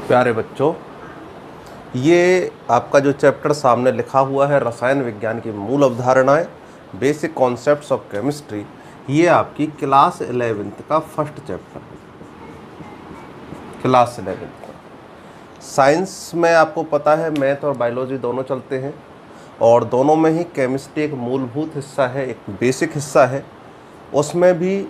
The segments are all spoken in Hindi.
प्यारे बच्चों, ये आपका जो चैप्टर सामने लिखा हुआ है रसायन विज्ञान की मूल अवधारणाएं, बेसिक कॉन्सेप्ट्स ऑफ केमिस्ट्री, ये आपकी क्लास 11th का फर्स्ट चैप्टर है। क्लास 11th का साइंस में आपको पता है मैथ और बायोलॉजी दोनों चलते हैं, और दोनों में ही केमिस्ट्री एक मूलभूत हिस्सा है, एक बेसिक हिस्सा है। उसमें भी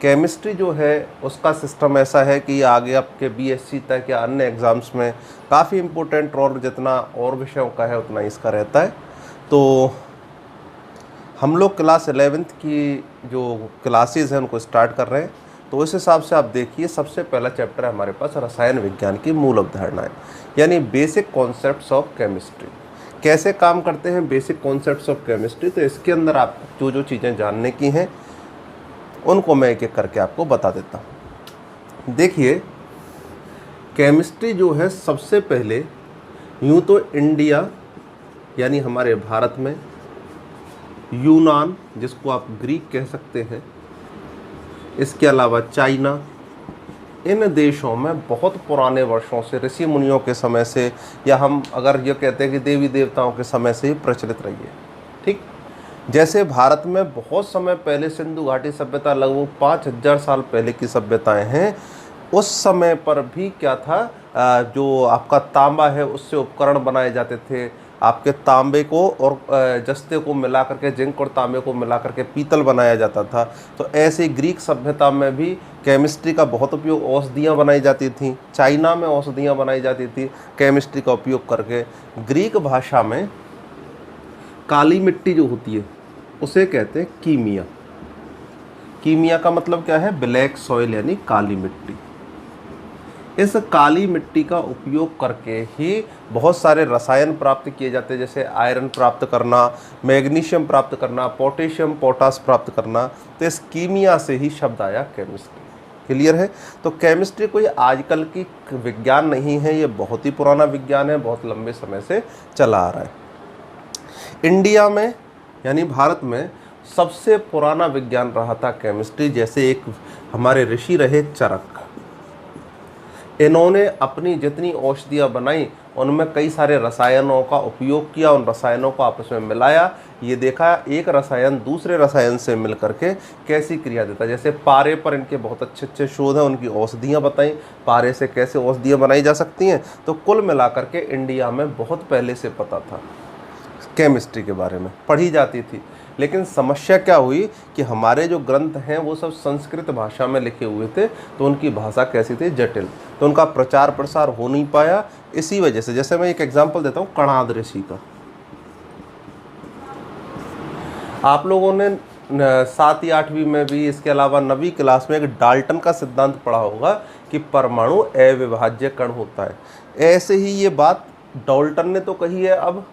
केमिस्ट्री जो है उसका सिस्टम ऐसा है कि आगे आपके बीएससी तक या अन्य एग्ज़ाम्स में काफ़ी इम्पोर्टेंट रोल जितना और विषयों का है उतना इसका रहता है। तो हम लोग क्लास 11th की जो क्लासेस हैं उनको स्टार्ट कर रहे हैं। तो इस हिसाब से आप देखिए, सबसे पहला चैप्टर है हमारे पास रसायन विज्ञान की मूल अवधारणाएं, यानी बेसिक कॉन्सेप्ट्स ऑफ केमिस्ट्री। कैसे काम करते हैं बेसिक कॉन्सेप्ट्स ऑफ केमिस्ट्री, तो इसके अंदर आपको जो चीज़ें जानने की हैं उनको मैं एक एक करके आपको बता देता हूँ। देखिए, केमिस्ट्री जो है सबसे पहले यूँ तो इंडिया यानी हमारे भारत में, यूनान जिसको आप ग्रीक कह सकते हैं, इसके अलावा चाइना, इन देशों में बहुत पुराने वर्षों से, ऋषि मुनियों के समय से, या हम अगर ये कहते हैं कि देवी देवताओं के समय से ही प्रचलित रही है। ठीक, जैसे भारत में बहुत समय पहले सिंधु घाटी सभ्यता, लगभग 5000 साल पहले की सभ्यताएं हैं, उस समय पर भी क्या था, जो आपका तांबा है उससे उपकरण बनाए जाते थे। आपके तांबे को और जस्ते को मिला करके, जिंक और तांबे को मिला करके पीतल बनाया जाता था। तो ऐसे ग्रीक सभ्यता में भी केमिस्ट्री का बहुत उपयोग, औषधियाँ बनाई जाती थीं। चाइना में औषधियाँ बनाई जाती थी केमिस्ट्री का उपयोग करके। ग्रीक भाषा में काली मिट्टी जो होती है उसे कहते हैं कीमिया। कीमिया का मतलब क्या है, ब्लैक सॉइल यानी काली मिट्टी। इस काली मिट्टी का उपयोग करके ही बहुत सारे रसायन प्राप्त किए जाते हैं, जैसे आयरन प्राप्त करना, मैग्नीशियम प्राप्त करना, पोटेशियम, पोटास प्राप्त करना। तो इस कीमिया से ही शब्द आया केमिस्ट्री। क्लियर है? तो केमिस्ट्री कोई आजकल की विज्ञान नहीं है, ये बहुत ही पुराना विज्ञान है, बहुत लंबे समय से चला आ रहा है। इंडिया में यानी भारत में सबसे पुराना विज्ञान रहा था केमिस्ट्री। जैसे एक हमारे ऋषि रहे चरक, इन्होंने अपनी जितनी औषधियाँ बनाई उनमें कई सारे रसायनों का उपयोग किया, उन रसायनों को आपस में मिलाया, ये देखा एक रसायन दूसरे रसायन से मिल करके कैसी क्रिया देता है। जैसे पारे पर इनके बहुत अच्छे अच्छे शोध हैं, उनकी औषधियाँ बताई, पारे से कैसे औषधियाँ बनाई जा सकती हैं। तो कुल मिलाकर के इंडिया में बहुत पहले से पता था, केमिस्ट्री के बारे में पढ़ी जाती थी। लेकिन समस्या क्या हुई कि हमारे जो ग्रंथ हैं वो सब संस्कृत भाषा में लिखे हुए थे, तो उनकी भाषा कैसी थी, जटिल, तो उनका प्रचार प्रसार हो नहीं पाया। इसी वजह से, जैसे मैं एक एग्जांपल देता हूँ कणाद ऋषि का। आप लोगों ने 7वीं 8वीं में भी, इसके अलावा 9वीं क्लास में एक डाल्टन का सिद्धांत पढ़ा होगा कि परमाणु अविभाज्य कण होता है। ऐसे ही ये बात डाल्टन ने तो कही है, अब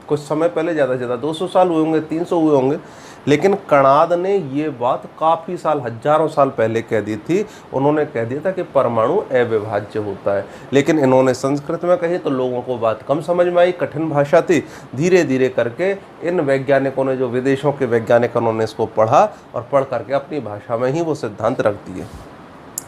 कुछ समय पहले, ज़्यादा से ज़्यादा 200 साल हुए होंगे, 300 हुए होंगे, लेकिन कणाद ने ये बात काफ़ी साल, हजारों साल पहले कह दी थी। उन्होंने कह दिया था कि परमाणु अविभाज्य होता है, लेकिन इन्होंने संस्कृत में कही तो लोगों को बात कम समझ में आई, कठिन भाषा थी। धीरे धीरे करके इन वैज्ञानिकों ने, जो विदेशों के वैज्ञानिक, उन्होंने इसको पढ़ा और पढ़ करके अपनी भाषा में ही वो सिद्धांत रख दिए।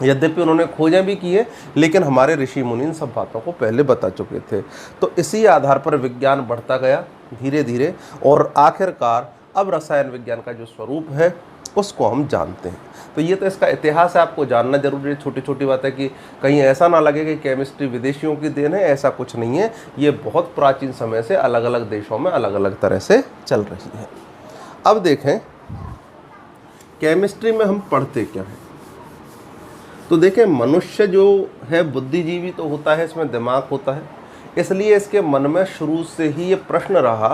यद्यपि उन्होंने खोजें भी की है, लेकिन हमारे ऋषि मुनि इन सब बातों को पहले बता चुके थे। तो इसी आधार पर विज्ञान बढ़ता गया धीरे धीरे, और आखिरकार अब रसायन विज्ञान का जो स्वरूप है उसको हम जानते हैं। तो ये तो इसका इतिहास है, आपको जानना जरूरी है। छोटी छोटी बात है कि कहीं ऐसा ना लगे कि केमिस्ट्री विदेशियों की देन है, ऐसा कुछ नहीं है। ये बहुत प्राचीन समय से अलग अलग देशों में अलग अलग तरह से चल रही है। अब देखें केमिस्ट्री में हम पढ़ते क्या है। तो देखें, मनुष्य जो है बुद्धिजीवी तो होता है, इसमें दिमाग होता है, इसलिए इसके मन में शुरू से ही ये प्रश्न रहा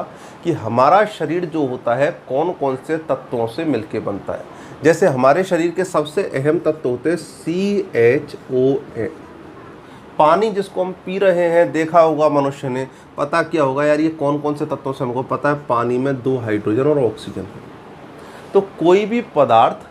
कि हमारा शरीर जो होता है कौन कौन से तत्वों से मिलके बनता है। जैसे हमारे शरीर के सबसे अहम तत्व होते हैं CHON। पानी जिसको हम पी रहे हैं, देखा होगा मनुष्य ने, पता किया होगा यार ये कौन कौन से तत्वों से, हमको पता है पानी में 2 हाइड्रोजन और ऑक्सीजन है। तो कोई भी पदार्थ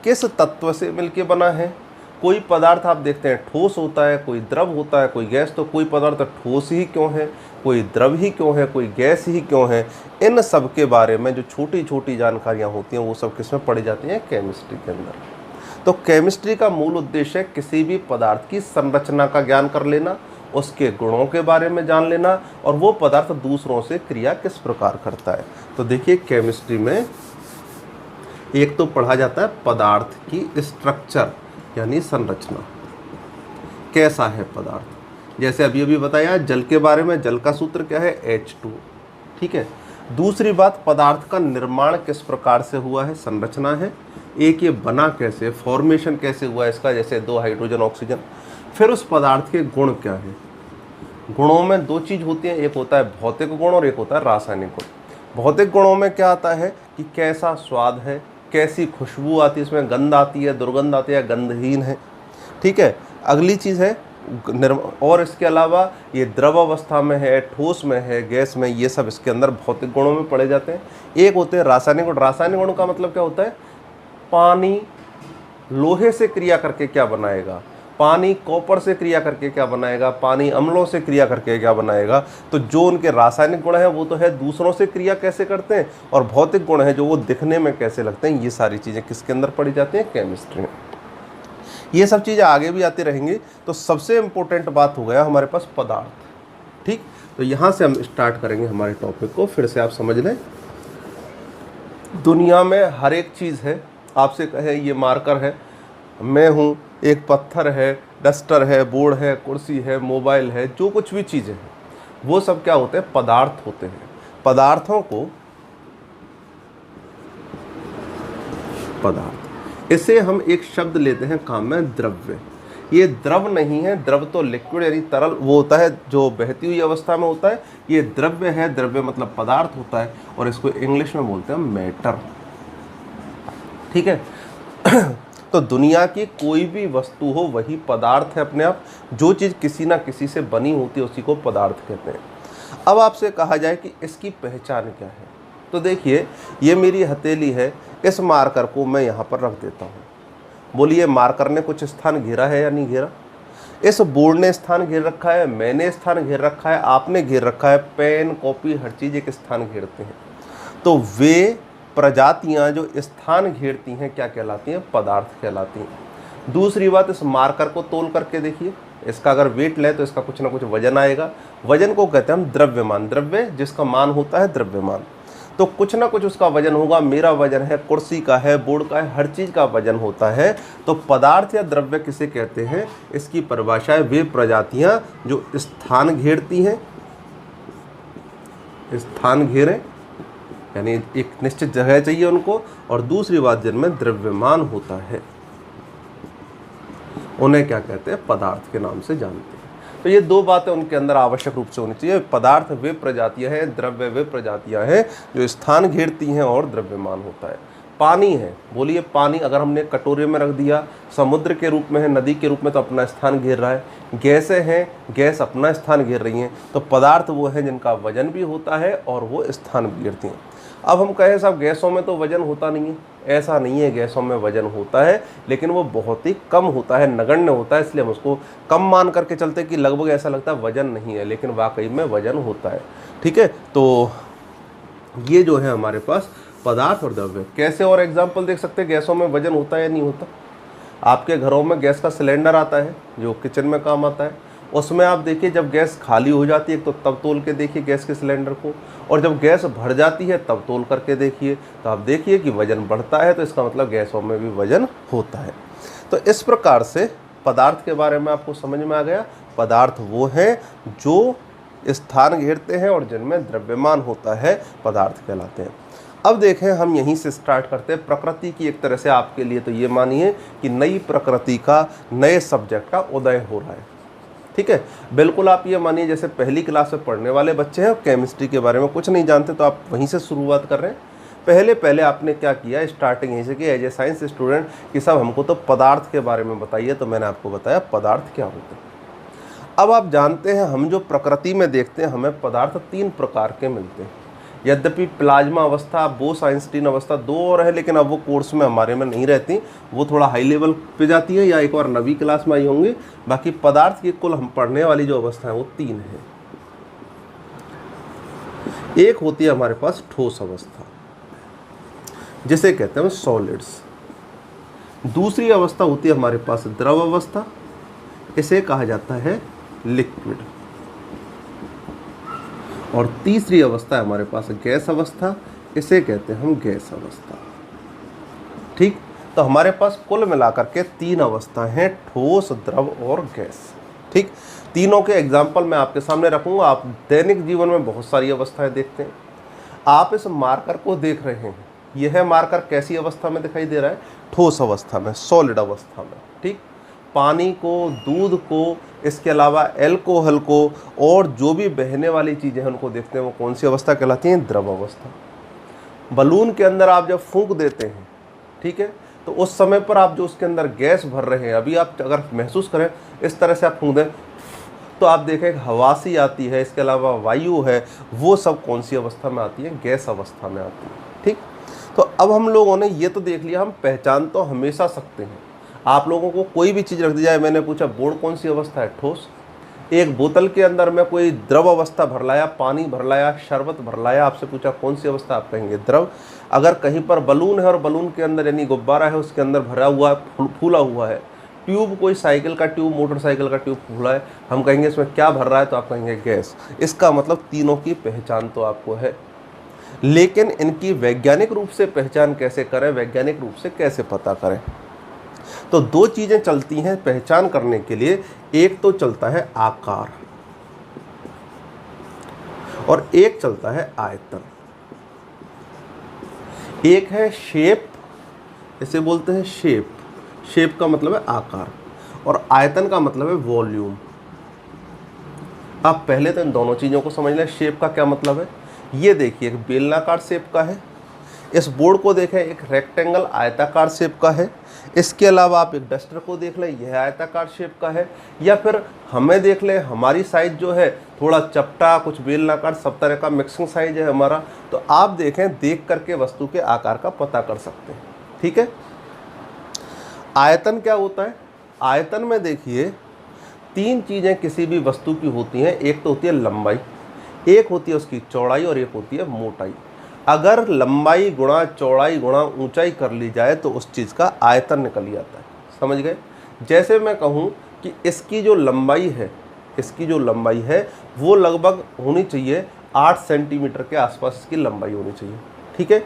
किस तत्व से मिलके बना है, कोई पदार्थ आप देखते हैं ठोस होता है, कोई द्रव होता है, कोई गैस। तो कोई पदार्थ ठोस ही क्यों है, कोई द्रव ही क्यों है, कोई गैस ही क्यों है, इन सब के बारे में जो छोटी छोटी जानकारियाँ होती हैं वो सब किसमें पढ़ी जाती हैं, केमिस्ट्री के अंदर। तो केमिस्ट्री का मूल उद्देश्य है किसी भी पदार्थ की संरचना का ज्ञान कर लेना, उसके गुणों के बारे में जान लेना, और वो पदार्थ दूसरों से क्रिया किस प्रकार करता है। तो देखिए केमिस्ट्री में एक तो पढ़ा जाता है पदार्थ की स्ट्रक्चर यानी संरचना, कैसा है पदार्थ। जैसे अभी अभी बताया जल के बारे में, जल का सूत्र क्या है, H2। ठीक है। दूसरी बात, पदार्थ का निर्माण किस प्रकार से हुआ है, संरचना है। एक ये बना कैसे, फॉर्मेशन कैसे हुआ है इसका, जैसे 2 हाइड्रोजन ऑक्सीजन। फिर उस पदार्थ के गुण क्या है। गुणों में 2 चीज़ होती हैं, एक होता है भौतिक गुण और एक होता है रासायनिक गुण। भौतिक गुणों में क्या आता है कि कैसा स्वाद है, कैसी खुशबू आती है, इसमें गंध आती है, दुर्गंध आती है, गंधहीन है। ठीक है। अगली चीज़ है और इसके अलावा ये द्रव अवस्था में है, ठोस में है, गैस में, ये सब इसके अंदर भौतिक गुणों में पढ़े जाते हैं। एक होते हैं रासायनिक गुण। रासायनिक गुण का मतलब क्या होता है, पानी लोहे से क्रिया करके क्या बनाएगा, पानी कॉपर से क्रिया करके क्या बनाएगा, पानी अम्लों से क्रिया करके क्या बनाएगा। तो जो उनके रासायनिक गुण है वो तो है दूसरों से क्रिया कैसे करते हैं, और भौतिक गुण है जो वो दिखने में कैसे लगते हैं। ये सारी चीज़ें किसके अंदर पढ़ी जाती हैं, केमिस्ट्री में। ये सब चीज़ें आगे भी आती रहेंगी। तो सबसे इम्पोर्टेंट बात हो गया हमारे पास पदार्थ। ठीक। तो यहाँ से हम स्टार्ट करेंगे हमारे टॉपिक को, फिर से आप समझ लें। दुनिया में हर एक चीज़ है, आपसे कहे ये मार्कर है, मैं हूँ, एक पत्थर है, डस्टर है, बोर्ड है, कुर्सी है, मोबाइल है, जो कुछ भी चीज़ें हैं वो सब क्या होते हैं, पदार्थ होते हैं। पदार्थों को पदार्थ, इसे हम एक शब्द लेते हैं काम में, द्रव्य। ये द्रव नहीं है, द्रव तो लिक्विड यानी तरल वो होता है जो बहती हुई अवस्था में होता है। ये द्रव्य है, द्रव्य मतलब पदार्थ होता है, और इसको इंग्लिश में बोलते हैं मैटर। ठीक है। तो दुनिया की कोई भी वस्तु हो वही पदार्थ है अपने आप। जो चीज़ किसी ना किसी से बनी होती है उसी को पदार्थ कहते हैं। अब आपसे कहा जाए कि इसकी पहचान क्या है, तो देखिए ये मेरी हथेली है, इस मार्कर को मैं यहाँ पर रख देता हूँ। बोलिए मार्कर ने कुछ स्थान घेरा है या नहीं घेरा। इस बोर्ड ने स्थान घेर रखा है, मैंने स्थान घेर रखा है, आपने घेर रखा है। पेन, कॉपी, हर चीज़ एक स्थान घेरते हैं। तो वे प्रजातियां जो स्थान घेरती हैं क्या कहलाती हैं, पदार्थ कहलाती हैं। दूसरी बात, इस मार्कर को तोल करके देखिए, इसका अगर वेट ले तो इसका कुछ ना कुछ वजन आएगा। वजन को कहते हैं हम द्रव्यमान। द्रव्य जिसका मान होता है द्रव्यमान, तो कुछ ना कुछ उसका वजन होगा। मेरा वजन है, कुर्सी का है, बोर्ड का है, हर चीज़ का वजन होता है। तो पदार्थ या द्रव्य किसे कहते हैं, इसकी परिभाषा है वे प्रजातियां जो स्थान घेरती हैं, स्थान घेरें यानी एक निश्चित जगह चाहिए उनको, और दूसरी बात जिनमें द्रव्यमान होता है उन्हें क्या कहते हैं, पदार्थ के नाम से जानते हैं। तो ये 2 बातें उनके अंदर आवश्यक रूप से होनी चाहिए। पदार्थ वे प्रजातियां हैं, द्रव्य वे प्रजातियां हैं जो स्थान घेरती हैं और द्रव्यमान होता है। पानी है, बोलिए पानी अगर हमने कटोरे में रख दिया, समुद्र के रूप में है, नदी के रूप में, तो अपना स्थान घेर रहा है। गैसें हैं, गैस अपना स्थान घेर रही हैं। तो पदार्थ वो हैं जिनका वजन भी होता है और वो स्थान भी घेरती हैं। अब हम कहें साहब गैसों में तो वजन होता नहीं है, ऐसा नहीं है। गैसों में वजन होता है लेकिन वो बहुत ही कम होता है, नगण्य होता है, इसलिए हम उसको कम मान करके चलते कि लगभग ऐसा लगता है वजन नहीं है, लेकिन वाकई में वजन होता है। ठीक है। तो ये जो है हमारे पास पदार्थ और द्रव्य। कैसे और एग्जाम्पल देख सकते हैं, गैसों में वजन होता है या नहीं होता। आपके घरों में गैस का सिलेंडर आता है जो किचन में काम आता है, उसमें आप देखिए जब गैस खाली हो जाती है तो तब तोल के देखिए गैस के सिलेंडर को, और जब गैस भर जाती है तब तोल करके देखिए। तो आप देखिए कि वजन बढ़ता है, तो इसका मतलब गैसों में भी वजन होता है। तो इस प्रकार से पदार्थ के बारे में आपको समझ में आ गया। पदार्थ वो हैं जो स्थान घेरते हैं और जिनमें द्रव्यमान होता है, पदार्थ कहलाते हैं। अब देखें हम यहीं से स्टार्ट करते हैं। प्रकृति की एक तरह से आपके लिए तो ये मानिए कि नई प्रकृति का, नए सब्जेक्ट का उदय हो रहा है। ठीक है। बिल्कुल आप ये मानिए जैसे पहली क्लास में पढ़ने वाले बच्चे हैं और केमिस्ट्री के बारे में कुछ नहीं जानते, तो आप वहीं से शुरुआत कर रहे हैं। पहले आपने क्या किया, स्टार्टिंग यहीं से की एज ए साइंस स्टूडेंट कि सब हमको तो पदार्थ के बारे में बताइए। तो मैंने आपको बताया पदार्थ क्या होते हैं। अब आप जानते हैं हम जो प्रकृति में देखते हैं हमें पदार्थ 3 प्रकार के मिलते हैं। यद्यपि प्लाज्मा अवस्था, बोस आइंस्टीन अवस्था, दो और है, लेकिन अब वो कोर्स में हमारे में नहीं रहती, वो थोड़ा हाई लेवल पे जाती है या एक बार नवी क्लास में आई होंगी। बाकी पदार्थ की कुल हम पढ़ने वाली जो अवस्था है वो 3 है। एक होती है हमारे पास ठोस अवस्था, जिसे कहते हैं सॉलिड्स। दूसरी अवस्था होती है हमारे पास द्रव अवस्था, इसे कहा जाता है लिक्विड। और तीसरी अवस्था है हमारे पास गैस अवस्था, इसे कहते हैं हम गैस अवस्था। ठीक, तो हमारे पास कुल मिलाकर के 3 अवस्था हैं, ठोस, द्रव और गैस। ठीक, तीनों के एग्जाम्पल मैं आपके सामने रखूंगा। आप दैनिक जीवन में बहुत सारी अवस्थाएं देखते हैं। आप इस मार्कर को देख रहे हैं, यह मार्कर कैसी अवस्था में दिखाई दे रहा है? ठोस अवस्था में, सॉलिड अवस्था में। ठीक, पानी को, दूध को, इसके अलावा एल्कोहल को और जो भी बहने वाली चीज़ें हैं उनको देखते हैं, वो कौन सी अवस्था कहलाती हैं? द्रव अवस्था। बलून के अंदर आप जब फूंक देते हैं, ठीक है, तो उस समय पर आप जो उसके अंदर गैस भर रहे हैं, अभी आप अगर महसूस करें इस तरह से आप फूंक दें तो आप देखें हवा सी आती है, इसके अलावा वायु है, वो सब कौन सी अवस्था में आती है? गैस अवस्था में आती है। ठीक, तो अब हम लोगों ने ये तो देख लिया, हम पहचान तो हमेशा सकते हैं। आप लोगों को कोई भी चीज़ रख दी जाए, मैंने पूछा बोर्ड कौन सी अवस्था है? ठोस। एक बोतल के अंदर मैं कोई द्रव अवस्था भर लाया, पानी भर लाया, शरबत भर लाया, आपसे पूछा कौन सी अवस्था, आप कहेंगे द्रव। अगर कहीं पर बलून है और बलून के अंदर यानी गुब्बारा है, उसके अंदर भरा हुआ, फूला हुआ है, ट्यूब, कोई साइकिल का ट्यूब, मोटरसाइकिल का ट्यूब फूला है, हम कहेंगे इसमें क्या भर रहा है? तो आप कहेंगे गैस। इसका मतलब तीनों की पहचान तो आपको है, लेकिन इनकी वैज्ञानिक रूप से पहचान कैसे करें, वैज्ञानिक रूप से कैसे पता करें? तो 2 चीज़ें चलती हैं पहचान करने के लिए। एक तो चलता है आकार और एक चलता है आयतन। एक है शेप, इसे बोलते हैं शेप। शेप का मतलब है आकार और आयतन का मतलब है वॉल्यूम। आप पहले तो इन दोनों चीज़ों को समझ लें। शेप का क्या मतलब है? ये देखिए, एक बेलनाकार शेप का है। इस बोर्ड को देखें, एक रेक्टेंगल आयताकार शेप का है। इसके अलावा आप एक डस्टर को देख लें, यह आयताकार शेप का है। या फिर हमें देख लें, हमारी साइज जो है थोड़ा चपटा, कुछ बेलनाकार, सब तरह का मिक्सिंग साइज है हमारा। तो आप देखें, देख करके वस्तु के आकार का पता कर सकते हैं। ठीक है। आयतन क्या होता है? आयतन में देखिए 3 चीज़ें किसी भी वस्तु की होती हैं। एक तो होती है लंबाई, एक होती है उसकी चौड़ाई और एक होती है मोटाई। अगर लंबाई गुणा चौड़ाई गुणा ऊंचाई कर ली जाए तो उस चीज़ का आयतन निकल आता है। समझ गए? जैसे मैं कहूँ कि इसकी जो लंबाई है वो लगभग होनी चाहिए 8 सेंटीमीटर के आसपास इसकी लंबाई होनी चाहिए। ठीक है।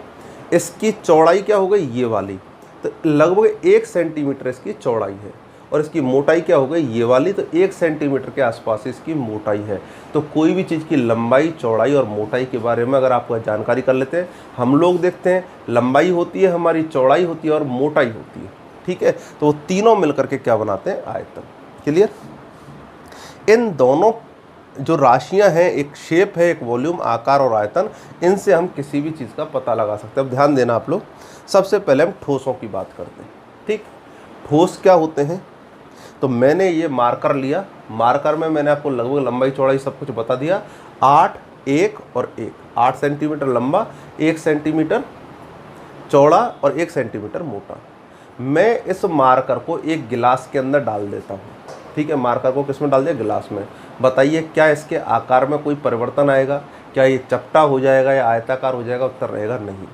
इसकी चौड़ाई क्या हो गई? ये वाली, तो लगभग 1 सेंटीमीटर इसकी चौड़ाई है। और इसकी मोटाई क्या हो गई? ये वाली, तो 1 सेंटीमीटर के आसपास इसकी मोटाई है। तो कोई भी चीज़ की लंबाई, चौड़ाई और मोटाई के बारे में अगर आपको जानकारी कर लेते हैं, हम लोग देखते हैं लंबाई होती है हमारी, चौड़ाई होती है और मोटाई होती है। ठीक है। तो वो तीनों मिलकर के क्या बनाते हैं? आयतन। क्लियर? इन दोनों जो राशियां हैं, एक शेप है, एक वॉल्यूम, आकार और आयतन, इनसे हम किसी भी चीज़ का पता लगा सकते हैं। अब ध्यान देना आप लोग, सबसे पहले हम ठोसों की बात करते हैं। ठीक, ठोस क्या होते हैं? तो मैंने ये मार्कर लिया, मार्कर में मैंने आपको लगभग लंबाई चौड़ाई सब कुछ बता दिया। 8, 1 और 1, 8 सेंटीमीटर लंबा, 1 सेंटीमीटर चौड़ा और 1 सेंटीमीटर मोटा। मैं इस मार्कर को एक गिलास के अंदर डाल देता हूँ। ठीक है। मार्कर को किस में डाल दिया? गिलास में। बताइए क्या इसके आकार में कोई परिवर्तन आएगा? क्या ये चपटा हो जाएगा या आयताकार हो जाएगा? उत्तर रहेगा नहीं।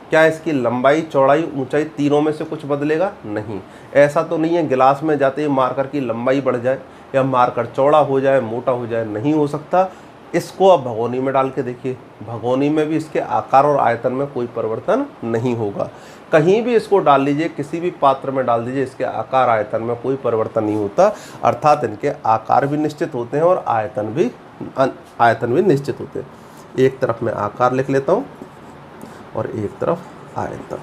क्या इसकी लंबाई, चौड़ाई, ऊंचाई तीनों में से कुछ बदलेगा? नहीं। ऐसा तो नहीं है गिलास में जाते ही मार्कर की लंबाई बढ़ जाए या मार्कर चौड़ा हो जाए, मोटा हो जाए, नहीं हो सकता। इसको अब भगोनी में डाल के देखिए, भगोनी में भी इसके आकार और आयतन में कोई परिवर्तन नहीं होगा। कहीं भी इसको डाल लीजिए, किसी भी पात्र में डाल दीजिए, इसके आकार आयतन में कोई परिवर्तन नहीं होता। अर्थात इनके आकार भी निश्चित होते हैं और आयतन भी निश्चित होते हैं। एक तरफ मैं आकार लिख लेता हूँ और एक तरफ आयतन।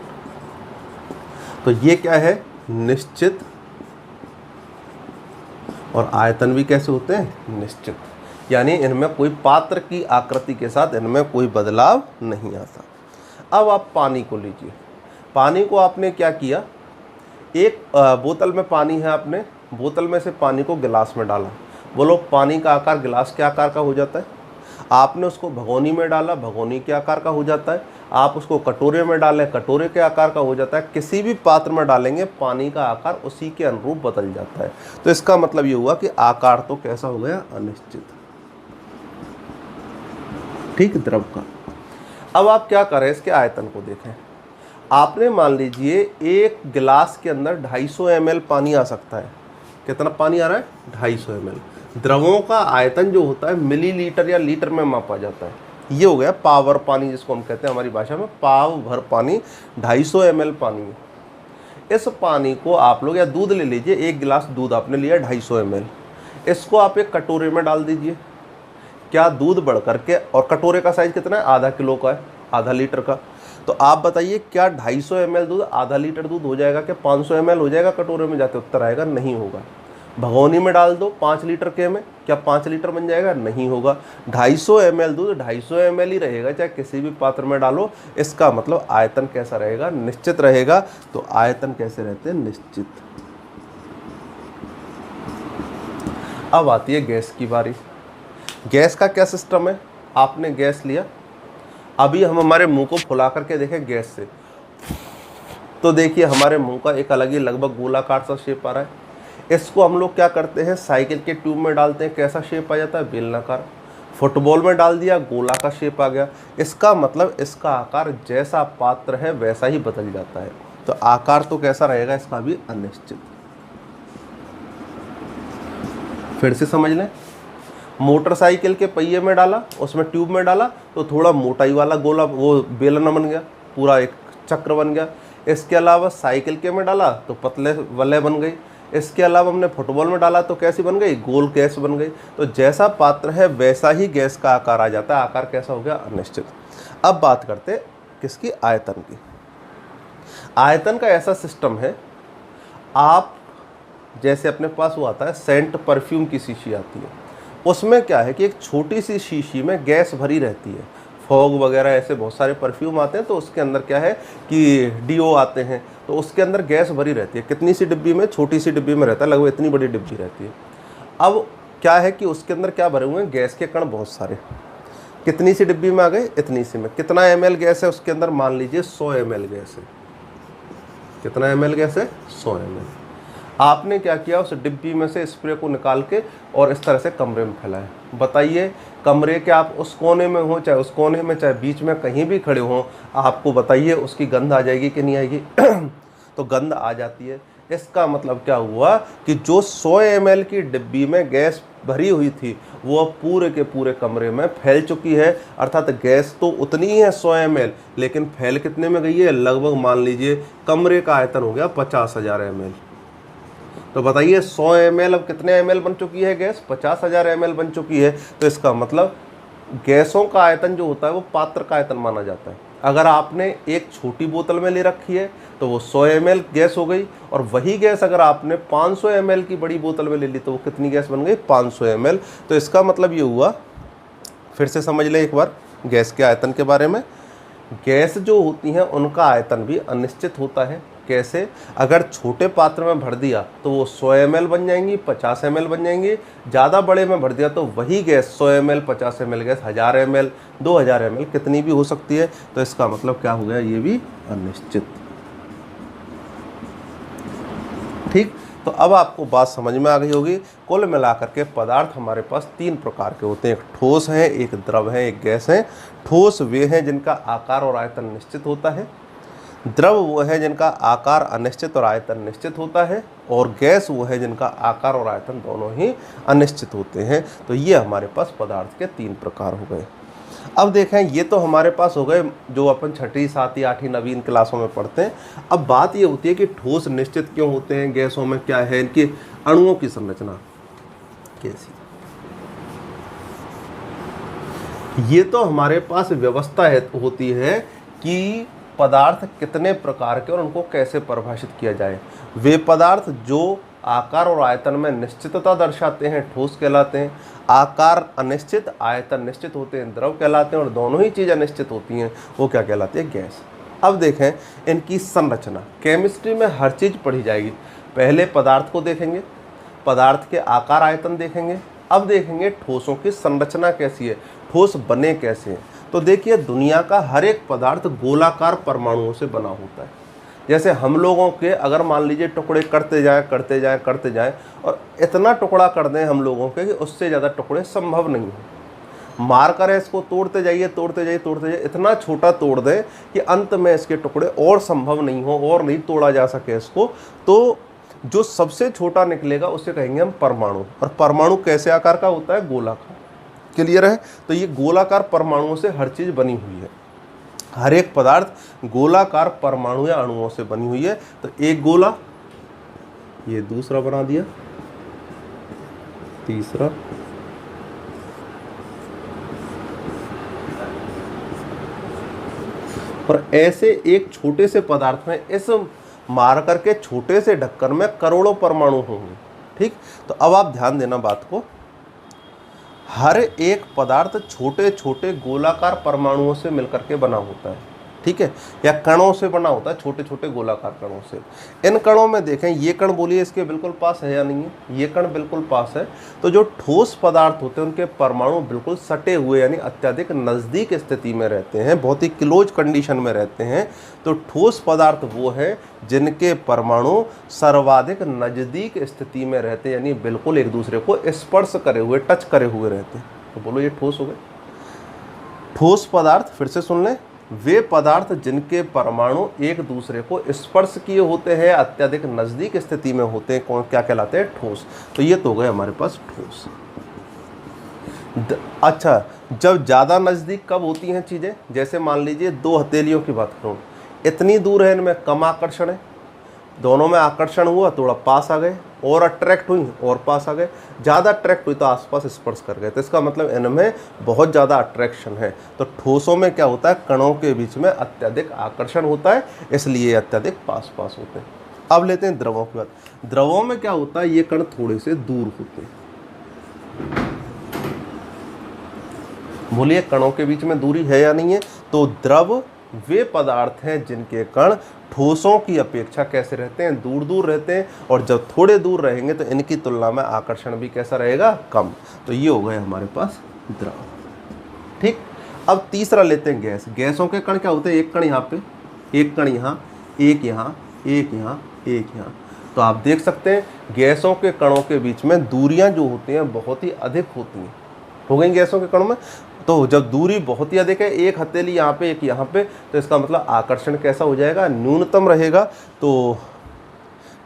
तो ये क्या है? निश्चित। और आयतन भी कैसे होते हैं? निश्चित। यानी इनमें कोई पात्र की आकृति के साथ इनमें कोई बदलाव नहीं आता। अब आप पानी को लीजिए। पानी को आपने क्या किया? एक बोतल में पानी है, आपने बोतल में से पानी को गिलास में डाला। बोलो पानी का आकार गिलास के आकार का हो जाता है। आपने उसको भगोनी में डाला, भगोनी के आकार का हो जाता है। आप उसको कटोरे में डालें, कटोरे के आकार का हो जाता है। किसी भी पात्र में डालेंगे पानी का आकार उसी के अनुरूप बदल जाता है। तो इसका मतलब ये हुआ कि आकार तो कैसा हो गया, अनिश्चित। ठीक, द्रव का। अब आप क्या करें, इसके आयतन को देखें। आपने मान लीजिए एक गिलास के अंदर 250 ml पानी आ सकता है। कितना पानी आ रहा है, 250 ml। द्रवों का आयतन जो होता है मिलीलीटर या लीटर में मापा जाता है। ये हो गया पावर पानी, जिसको हम कहते हैं हमारी भाषा में पाव भर पानी। 250 ml पानी है। इस पानी को आप लोग, या दूध ले लीजिए, एक गिलास दूध आपने लिया 250 ml, इसको आप एक कटोरे में डाल दीजिए। क्या दूध बढ़ करके, और कटोरे का साइज कितना है, आधा किलो का है, आधा लीटर का। तो आप बताइए क्या 250 ml दूध आधा लीटर दूध हो जाएगा, क्या 500 ml हो जाएगा कटोरे में जाते? उत्तर आएगा नहीं होगा। भगोनी में डाल दो 5 लीटर के में, क्या 5 लीटर बन जाएगा? नहीं होगा। 250 ml दूध 250 ml ही रहेगा, चाहे किसी भी पात्र में डालो। इसका मतलब आयतन कैसा रहेगा, निश्चित रहेगा। तो आयतन कैसे रहते हैं, निश्चित। अब आती है गैस की बारी। गैस का क्या सिस्टम है, आपने गैस लिया, अभी हम हमारे मुंह को फुला करके देखें गैस से, तो देखिए हमारे मुंह का एक अलग ही लगभग गोलाकार सा शेप आ रहा है। इसको हम लोग क्या करते हैं, साइकिल के ट्यूब में डालते हैं, कैसा शेप आ जाता है, बेलनाकार। फुटबॉल में डाल दिया, गोला का शेप आ गया। इसका मतलब इसका आकार जैसा पात्र है वैसा ही बदल जाता है। तो आकार तो कैसा रहेगा, इसका भी अनिश्चित। फिर से समझ लें, मोटरसाइकिल के पहिए में डाला, उसमें ट्यूब में डाला, तो थोड़ा मोटाई वाला गोला, वो बेलन बन गया, पूरा एक चक्र बन गया। इसके अलावा साइकिल के में डाला तो पतले वलय बन गई। इसके अलावा हमने फुटबॉल में डाला तो कैसी बन गई, गोल गैस बन गई। तो जैसा पात्र है वैसा ही गैस का आकार आ जाता है। आकार कैसा हो गया, अनिश्चित। अब बात करते किसकी, आयतन की। आयतन का ऐसा सिस्टम है, आप जैसे अपने पास वो आता है सेंट परफ्यूम की शीशी आती है, उसमें क्या है कि एक छोटी सी शीशी में गैस भरी रहती है। फॉग वगैरह ऐसे बहुत सारे परफ्यूम आते हैं, तो उसके अंदर क्या है कि डीओ आते हैं, तो उसके अंदर गैस भरी रहती है। कितनी सी डिब्बी में, छोटी सी डिब्बी में रहता है, लगभग इतनी बड़ी डिब्बी रहती है। अब क्या है कि उसके अंदर क्या भरे हुए हैं, गैस के कण बहुत सारे। कितनी सी डिब्बी में आ गए, इतनी सी में। कितना ml गैस है उसके अंदर, मान लीजिए 100 ml गैस है। कितना ml गैस है, 100 ml। आपने क्या किया, उस डिब्बी में से स्प्रे को निकाल के और इस तरह से कमरे में फैलाया। बताइए कमरे के आप उस कोने में हो, चाहे उस कोने में, चाहे बीच में, कहीं भी खड़े हों, आपको बताइए उसकी गंध आ जाएगी कि नहीं आएगी? तो गंध आ जाती है। इसका मतलब क्या हुआ कि जो 100 ml की डिब्बी में गैस भरी हुई थी वो अब पूरे के पूरे कमरे में फैल चुकी है। अर्थात गैस तो उतनी ही है 100 ml, लेकिन फैल कितने में गई है, लगभग मान लीजिए कमरे का आयतन हो गया 50,000 ml। तो बताइए 100 ml अब कितने ml बन चुकी है गैस, 50,000 ml बन चुकी है। तो इसका मतलब गैसों का आयतन जो होता है वो पात्र का आयतन माना जाता है। अगर आपने एक छोटी बोतल में ले रखी है तो वो 100 ml गैस हो गई, और वही गैस अगर आपने 500 ml की बड़ी बोतल में ले ली तो वो कितनी गैस बन गई, 500 ml। तो इसका मतलब ये हुआ, फिर से समझ लें एक बार गैस के आयतन के बारे में। गैस जो होती हैं उनका आयतन भी अनिश्चित होता है। कैसे, अगर छोटे पात्र में भर दिया तो वो 100 ml बन जाएंगी, 50 ml बन जाएंगी। ज़्यादा बड़े में भर दिया तो वही gas 100 ml, 50 ml gas 1000 ml, 2000 ml, कितनी भी हो सकती है। तो इसका मतलब क्या हो गया, ये भी अनिश्चित। ठीक, तो अब आपको बात समझ में आ गई होगी। कुल मिलाकर के पदार्थ हमारे पास 3 प्रकार के होते हैं, एक ठोस है, एक द्रव है, एक गैस है। ठोस वे हैं जिनका आकार और आयतन निश्चित होता है, द्रव वो है जिनका आकार अनिश्चित और आयतन निश्चित होता है, और गैस वो है जिनका आकार और आयतन दोनों ही अनिश्चित होते हैं। तो ये हमारे पास पदार्थ के 3 प्रकार हो गए। अब देखें, ये तो हमारे पास हो गए जो अपन 6ठी, 7वीं, 8वीं, 9वीं क्लासों में पढ़ते हैं। अब बात ये होती है कि ठोस निश्चित क्यों होते हैं, गैसों में क्या है, इनकी अणुओं की संरचना कैसी। ये तो हमारे पास व्यवस्था होती है कि पदार्थ कितने प्रकार के और उनको कैसे परिभाषित किया जाए। वे पदार्थ जो आकार और आयतन में निश्चितता दर्शाते हैं ठोस कहलाते हैं, आकार अनिश्चित, आयतन निश्चित होते हैं द्रव कहलाते हैं, और दोनों ही चीज़ें निश्चित होती हैं वो क्या कहलाती है, गैस। अब देखें इनकी संरचना। केमिस्ट्री में हर चीज़ पढ़ी जाएगी। पहले पदार्थ को देखेंगे, पदार्थ के आकार आयतन देखेंगे, अब देखेंगे ठोसों की संरचना कैसी है, ठोस बने कैसे हैं। तो देखिए दुनिया का हर एक पदार्थ गोलाकार परमाणुओं से बना होता है। जैसे हम लोगों के अगर मान लीजिए टुकड़े करते जाएं और इतना टुकड़ा कर दें हम लोगों के कि उससे ज़्यादा टुकड़े संभव नहीं हो। मार्कर है, इसको तोड़ते जाइए, इतना छोटा तोड़ दें कि अंत में इसके टुकड़े और संभव नहीं हो और नहीं तोड़ा जा सके इसको, तो जो सबसे छोटा निकलेगा उसे कहेंगे हम परमाणु। और परमाणु कैसे आकार का होता है? गोलाकार। क्लियर है? तो ये गोलाकार परमाणुओं से हर चीज़ बनी हुई है, हर एक पदार्थ गोलाकार परमाणु या अणुओं से बनी हुई है। तो एक गोला, ये दूसरा बना दिया, तीसरा, और ऐसे एक छोटे से पदार्थ में इस मार्कर के छोटे से ढक्कन में करोड़ों परमाणु होंगे। ठीक, तो अब आप ध्यान देना बात को, हर एक पदार्थ छोटे छोटे गोलाकार परमाणुओं से मिलकर के बना होता है। ठीक है, या कणों से बना होता है, छोटे छोटे गोलाकार कणों से। इन कणों में देखें, ये कण बोलिए इसके बिल्कुल पास है या नहीं है? ये कण बिल्कुल पास है। तो जो ठोस पदार्थ होते हैं उनके परमाणु बिल्कुल सटे हुए यानी अत्यधिक नज़दीक स्थिति में रहते हैं, बहुत ही क्लोज कंडीशन में रहते हैं। तो ठोस पदार्थ वो है जिनके परमाणु सर्वाधिक नज़दीक स्थिति में रहते हैं, यानी बिल्कुल एक दूसरे को स्पर्श करे हुए, टच करे हुए रहते हैं। तो बोलो ये ठोस हो गए। ठोस पदार्थ, फिर से सुन लें, वे पदार्थ जिनके परमाणु एक दूसरे को स्पर्श किए होते हैं, अत्यधिक नज़दीक स्थिति में होते हैं, कौन क्या कहलाते हैं? ठोस। तो ये तो हो गए हमारे पास ठोस। अच्छा, जब ज़्यादा नज़दीक कब होती हैं चीज़ें? जैसे मान लीजिए दो हथेलियों की बात करूँ, इतनी दूर है, इनमें कम आकर्षण है, दोनों में आकर्षण हुआ, थोड़ा पास आ गए, और अट्रैक्ट हुई और पास आ गए। ज़्यादा अट्रैक्ट हुई तो आसपास स्पर्श कर गए, तो इसका मतलब इनमें बहुत ज़्यादा अट्रैक्शन है। तो ठोसों में क्या होता है? कणों के बीच में अत्यधिक आकर्षण होता है, इसलिए अत्यधिक पास पास होते हैं। अब लेते हैं द्रवों की बात। द्रवों में क्या होता है? ये कण थोड़े से दूर होते हैं। बोलिए कणों के बीच में दूरी है या नहीं है? तो द्रव वे पदार्थ हैं जिनके कण ठोसों की अपेक्षा कैसे रहते हैं? दूर दूर रहते हैं, और जब थोड़े दूर रहेंगे तो इनकी तुलना में आकर्षण भी कैसा रहेगा? कम। तो ये हो गए हमारे पास द्रव। ठीक, अब तीसरा लेते हैं गैस। गैसों के कण क्या होते हैं? एक कण यहाँ पे, एक कण यहाँ, एक यहाँ, एक यहाँ, एक यहाँ। तो आप देख सकते हैं गैसों के कणों के बीच में दूरियां जो होती हैं बहुत ही अधिक होती हैं। हो गई गैसों के कणों में। तो जब दूरी बहुत ही अधिक है, एक हथेली यहाँ पे, एक यहाँ पे, तो इसका मतलब आकर्षण कैसा हो जाएगा? न्यूनतम रहेगा। तो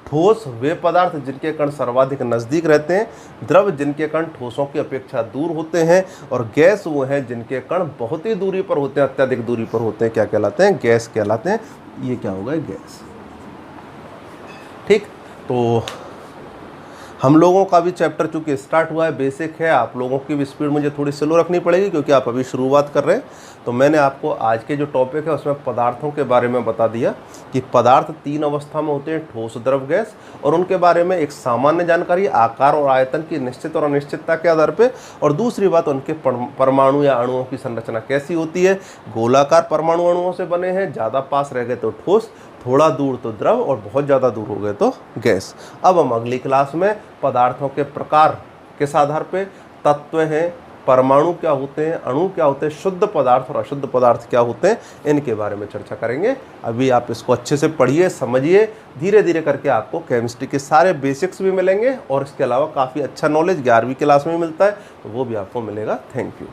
ठोस वे पदार्थ जिनके कण सर्वाधिक नज़दीक रहते हैं, द्रव जिनके कण ठोसों की अपेक्षा दूर होते हैं, और गैस वो है जिनके कण बहुत ही दूरी पर होते हैं, अत्यधिक दूरी पर होते हैं। क्या कहलाते हैं? गैस कहलाते हैं। ये क्या होगा? गैस। ठीक, तो हम लोगों का भी चैप्टर चूँकि स्टार्ट हुआ है, बेसिक है, आप लोगों की भी स्पीड मुझे थोड़ी स्लो रखनी पड़ेगी क्योंकि आप अभी शुरुआत कर रहे हैं। तो मैंने आपको आज के जो टॉपिक है उसमें पदार्थों के बारे में बता दिया कि पदार्थ तीन अवस्था में होते हैं, ठोस, द्रव, गैस, और उनके बारे में एक सामान्य जानकारी, आकार और आयतन की निश्चित और अनिश्चितता के आधार पर, और दूसरी बात उनके परमाणु या अणुओं की संरचना कैसी होती है। गोलाकार परमाणु अणुओं से बने हैं, ज़्यादा पास रह गए तो ठोस, थोड़ा दूर तो द्रव, और बहुत ज़्यादा दूर हो गए तो गैस। अब हम अगली क्लास में पदार्थों के प्रकार किस आधार पे, तत्व हैं, परमाणु क्या होते हैं, अणु क्या होते हैं, शुद्ध पदार्थ और अशुद्ध पदार्थ क्या होते हैं, इनके बारे में चर्चा करेंगे। अभी आप इसको अच्छे से पढ़िए, समझिए, धीरे धीरे करके आपको केमिस्ट्री के सारे बेसिक्स भी मिलेंगे, और इसके अलावा काफ़ी अच्छा नॉलेज 11वीं क्लास में मिलता है, तो वो भी आपको मिलेगा। Thank you.